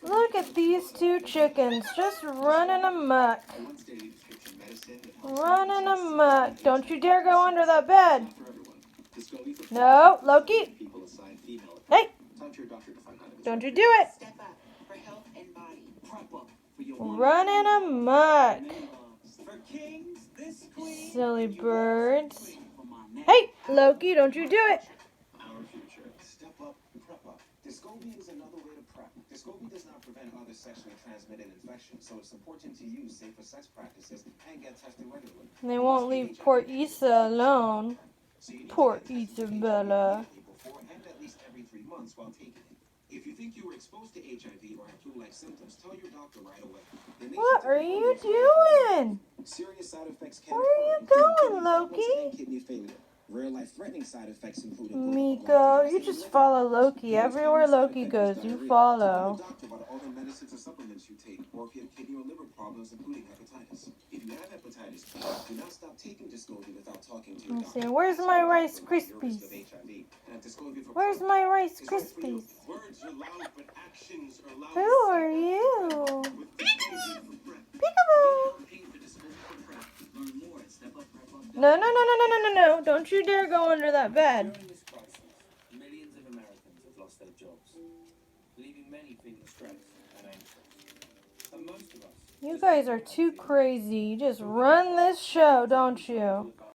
Look at these two chickens just running amok. Running amok. Don't you dare go under that bed. No, Loki. Hey. Don't you do it. Running amok. Silly birds. Hey, Loki, don't you do it. Discobia is another way to prep. Discobia does not prevent other sexually transmitted infections, so it's important to use safer sex practices and get tested regularly. They won't leave poor Issa alone. Poor Isabella. And at least every 3 months while taking it. If you think you were exposed to HIV or have flu-like symptoms, tell your doctor right away. What are you doing? Serious side effects can Where are you going, Loki? kidney failure. Real life-threatening side effects include Miko, you just follow Loki. Everywhere Loki goes, you follow. doctor about all the medicines or supplements you take, or if you have kidney or liver problems, including hepatitis. If you have hepatitis, do not stop taking Discobia without talking to your Let's doctor. see, where's my Rice Krispies? Where's my Rice Krispies? Who are you? Peekaboo! No. Don't you dare go under that bed. During this crisis, millions of Americans have lost their jobs, leaving many feeling stressed and anxious. And most of us... You guys are too crazy. You just run this show, don't you?